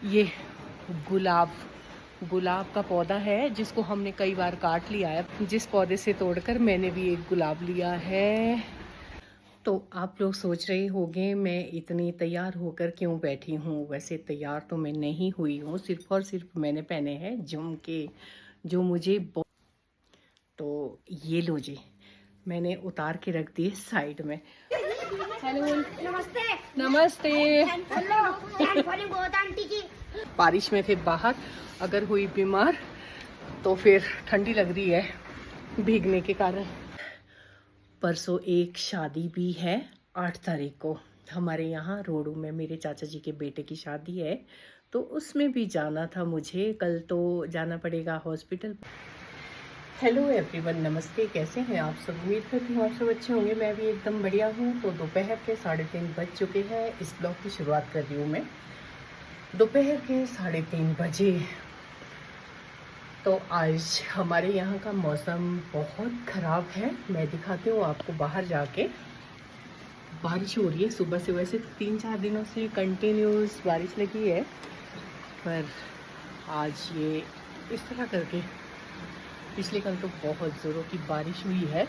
ये गुलाब गुलाब का पौधा है जिसको हमने कई बार काट लिया है। जिस पौधे से तोड़कर मैंने भी एक गुलाब लिया है। तो आप लोग सोच रहे होंगे मैं इतनी तैयार होकर क्यों बैठी हूँ। वैसे तैयार तो मैं नहीं हुई हूँ, सिर्फ और सिर्फ मैंने पहने हैं झुमके जो मुझे तो ये लो जी, मैंने उतार के रख दिए साइड में। हेलो, नमस्ते। नमस्ते। हेलो, हैंड फॉलिंग बहुत आंटी की। बारिश में थे बाहर, अगर हुई बीमार तो फिर ठंडी लग रही है भीगने के कारण। परसों एक शादी भी है, 8 तारीख को हमारे यहाँ रोडू में मेरे चाचा जी के बेटे की शादी है, तो उसमें भी जाना था मुझे। कल तो जाना पड़ेगा हॉस्पिटल। हेलो एवरीवन, नमस्ते। कैसे हैं आप सब? उम्मीद करती हूँ आप सब अच्छे होंगे। मैं भी एकदम बढ़िया हूँ। तो दोपहर के 3:30 बज चुके हैं। इस ब्लॉग की शुरुआत कर रही हूँ मैं दोपहर के 3:30 बजे। तो आज हमारे यहाँ का मौसम बहुत ख़राब है। मैं दिखाती हूँ आपको बाहर जाके। बारिश हो रही है सुबह से, वैसे 3-4 दिनों से कंटिन्यूस बारिश लगी है, पर आज ये इस तरह करके। पिछले कल तो बहुत ज़ोरों की बारिश हुई है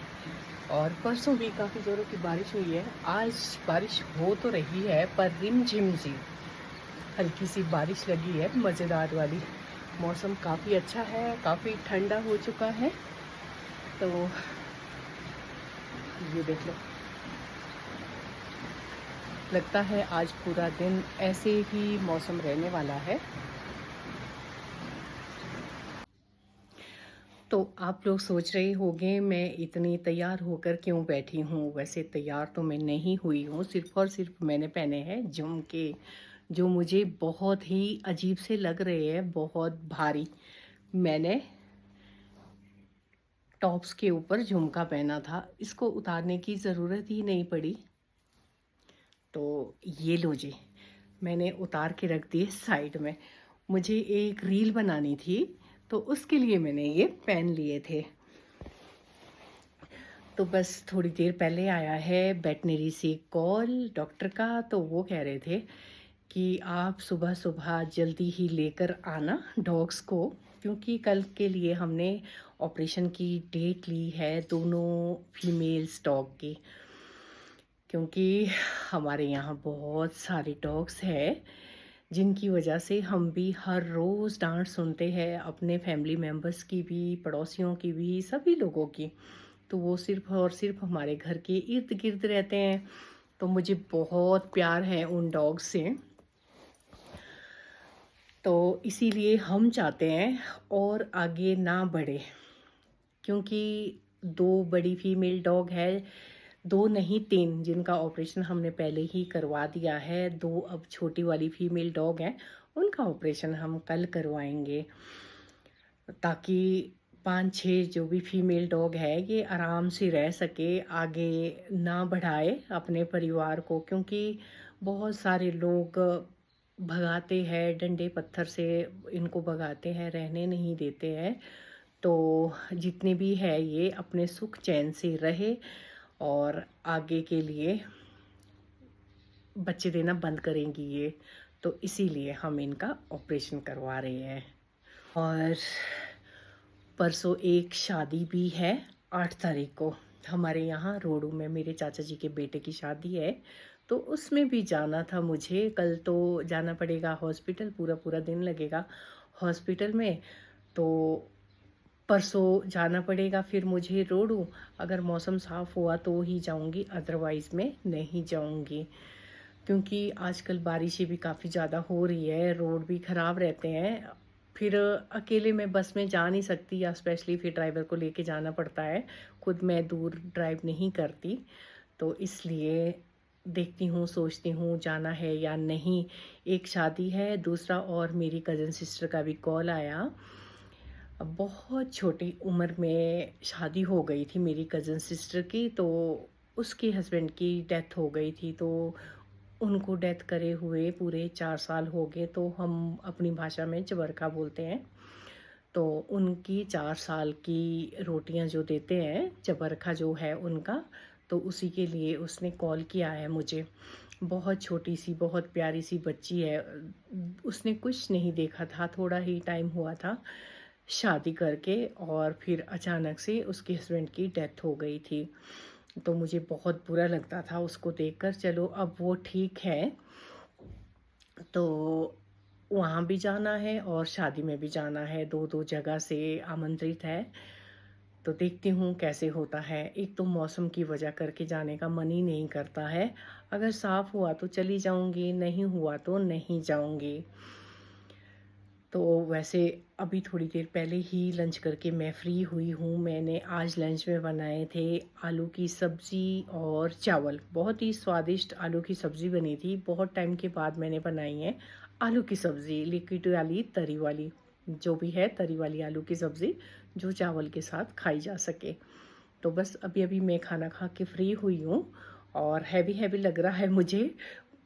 और परसों भी काफ़ी ज़ोरों की बारिश हुई है। आज बारिश हो तो रही है पर रिमझिम सी हल्की सी बारिश लगी है, मज़ेदार वाली। मौसम काफ़ी अच्छा है, काफ़ी ठंडा हो चुका है। तो ये देख लो, लगता है आज पूरा दिन ऐसे ही मौसम रहने वाला है। तो आप लोग सोच रहे होंगे मैं इतनी तैयार होकर क्यों बैठी हूँ। वैसे तैयार तो मैं नहीं हुई हूँ, सिर्फ और सिर्फ मैंने पहने हैं झुमके जो मुझे बहुत ही अजीब से लग रहे हैं, बहुत भारी। मैंने टॉप्स के ऊपर झुमका पहना था, इसको उतारने की ज़रूरत ही नहीं पड़ी। तो ये लो जी, मैंने उतार के रख दिए साइड में। मुझे एक रील बनानी थी तो उसके लिए मैंने ये पहन लिए थे। तो बस थोड़ी देर पहले आया है वेटनरी से कॉल डॉक्टर का, तो वो कह रहे थे कि आप सुबह सुबह जल्दी ही लेकर आना डॉग्स को, क्योंकि कल के लिए हमने ऑपरेशन की डेट ली है दोनों फीमेल्स डॉग की। क्योंकि हमारे यहाँ बहुत सारे डॉग्स हैं जिनकी वजह से हम भी हर रोज़ डांट सुनते हैं, अपने फैमिली मेम्बर्स की भी, पड़ोसियों की भी, सभी लोगों की। तो वो सिर्फ और सिर्फ हमारे घर के इर्द गिर्द रहते हैं, तो मुझे बहुत प्यार है उन डॉग से। तो इसीलिए हम चाहते हैं और आगे ना बढ़े, क्योंकि 2 बड़ी फीमेल डॉग है, 2 नहीं 3, जिनका ऑपरेशन हमने पहले ही करवा दिया है। 2 अब छोटी वाली फीमेल डॉग हैं, उनका ऑपरेशन हम कल करवाएंगे, ताकि 5-6 जो भी फीमेल डॉग है ये आराम से रह सके, आगे ना बढ़ाए अपने परिवार को। क्योंकि बहुत सारे लोग भगाते हैं डंडे पत्थर से, इनको भगाते हैं, रहने नहीं देते हैं। तो जितने भी है ये अपने सुख चैन से रहे और आगे के लिए बच्चे देना बंद करेंगी ये। तो इसीलिए हम इनका ऑपरेशन करवा रहे हैं। और परसों एक शादी भी है, 8 तारीख को हमारे यहाँ रोडू में मेरे चाचा जी के बेटे की शादी है, तो उसमें भी जाना था मुझे। कल तो जाना पड़ेगा हॉस्पिटल, पूरा पूरा दिन लगेगा हॉस्पिटल में। तो परसों जाना पड़ेगा फिर मुझे रोडू। अगर मौसम साफ़ हुआ तो ही जाऊंगी, अदरवाइज़ मैं नहीं जाऊंगी। क्योंकि आजकल बारिशें भी काफ़ी ज़्यादा हो रही है, रोड भी ख़राब रहते हैं। फिर अकेले मैं बस में जा नहीं सकती, या स्पेशली फिर ड्राइवर को लेके जाना पड़ता है। खुद मैं दूर ड्राइव नहीं करती, तो इसलिए देखती हूँ, सोचती हूँ जाना है या नहीं। एक शादी है, दूसरा और मेरी कज़न सिस्टर का भी कॉल आया। बहुत छोटी उम्र में शादी हो गई थी मेरी कज़न सिस्टर की, तो उसके हस्बैंड की डेथ हो गई थी। तो उनको डेथ करे हुए पूरे 4 साल हो गए, तो हम अपनी भाषा में चबरखा बोलते हैं। तो उनकी 4 साल की रोटियां जो देते हैं, चबरखा जो है उनका, तो उसी के लिए उसने कॉल किया है मुझे। बहुत छोटी सी, बहुत प्यारी सी बच्ची है। उसने कुछ नहीं देखा था, थोड़ा ही टाइम हुआ था शादी करके, और फिर अचानक से उसके हस्बैंड की डेथ हो गई थी। तो मुझे बहुत बुरा लगता था उसको देखकर। चलो अब वो ठीक है, तो वहाँ भी जाना है और शादी में भी जाना है, दो जगह से आमंत्रित है। तो देखती हूँ कैसे होता है। एक तो मौसम की वजह करके जाने का मन ही नहीं करता है। अगर साफ़ हुआ तो चली जाऊँगी, नहीं हुआ तो नहीं जाऊँगी। तो वैसे अभी थोड़ी देर पहले ही लंच करके मैं फ्री हुई हूँ। मैंने आज लंच में बनाए थे आलू की सब्ज़ी और चावल। बहुत ही स्वादिष्ट आलू की सब्ज़ी बनी थी। बहुत टाइम के बाद मैंने बनाई है आलू की सब्ज़ी, लिक्विड वाली, तरी वाली, जो भी है, तरी वाली आलू की सब्ज़ी जो चावल के साथ खाई जा सके। तो बस अभी अभी मैं खाना खा के फ्री हुई हूँ और हैवी हैवी लग रहा है मुझे।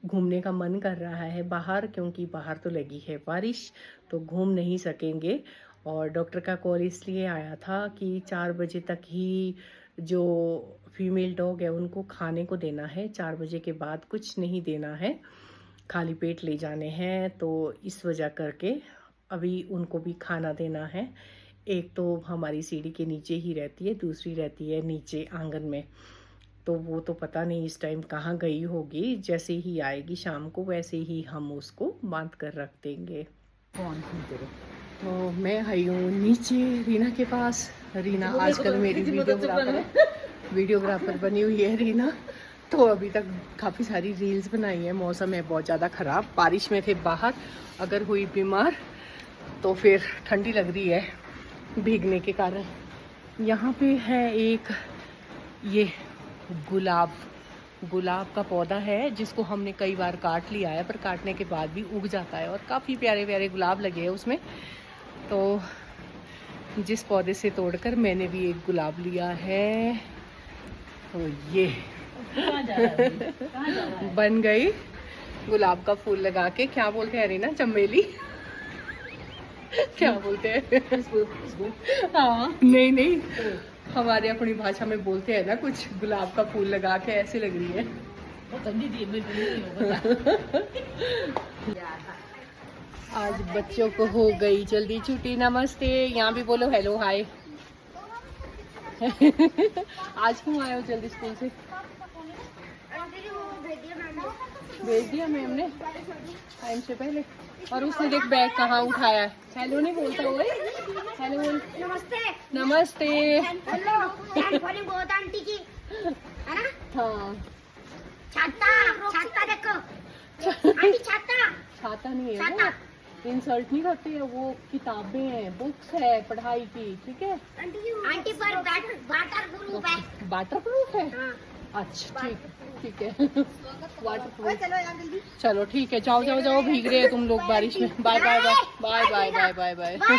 घूमने का मन कर रहा है बाहर, क्योंकि बाहर तो लगी है बारिश, तो घूम नहीं सकेंगे। और डॉक्टर का कॉल इसलिए आया था कि 4 बजे तक ही जो फीमेल डॉग है उनको खाने को देना है, 4 बजे के बाद कुछ नहीं देना है, खाली पेट ले जाने हैं। तो इस वजह करके अभी उनको भी खाना देना है। एक तो हमारी सीढ़ी के नीचे ही रहती है, दूसरी रहती है नीचे आंगन में। तो वो तो पता नहीं इस टाइम कहाँ गई होगी। जैसे ही आएगी शाम को वैसे ही हम उसको बांध कर रख देंगे। तो मैं आई हूँ नीचे रीना के पास। रीना आजकल मेरी वीडियोग्राफर बनी हुई है रीना। तो अभी तक काफ़ी सारी रील्स बनाई है। मौसम है बहुत ज़्यादा ख़राब, बारिश में थे बाहर, अगर हुई बीमार तो फिर ठंडी लग रही है भीगने के कारण। यहाँ पे है एक ये गुलाब का पौधा है जिसको हमने कई बार काट लिया है, पर काटने के बाद भी उग जाता है और काफ़ी प्यारे प्यारे गुलाब लगे हैं उसमें। तो जिस पौधे से तोड़कर मैंने भी एक गुलाब लिया है। तो ये बन गई गुलाब का फूल लगा के। क्या बोलते हैं रीना, चमेली? क्या बोलते हैं? हाँ, नहीं, हमारे अपनी भाषा में बोलते हैं ना कुछ, गुलाब का फूल लगा के ऐसे लग रही है। आज बच्चों को हो गई जल्दी छुट्टी। नमस्ते, यहाँ भी बोलो हेलो हाय। आज क्यों आए हो जल्दी स्कूल से? भेज दिया मैम ने टाइम से पहले। और उसने देख बैग कहाँ उठाया है। हेलो नहीं बोलता हुआ, हेलो बोल। नमस्ते। हेलो, बहुत आंटी की है ना? हाँ, छाता देखो आंटी, छाता नहीं है वो, इंसल्ट नहीं करते हैं, वो किताबें हैं, बुक्स है पढ़ाई की, ठीक है आंटी पर वाटर प्रूफ है। वाटर प्रूफ है? हाँ। अच्छा ठीक है वाटर प्रूफ। चलो ठीक है, जाओ भीग रहे हैं तुम लोग बारिश में। Bye bye bye bye bye bye bye bye.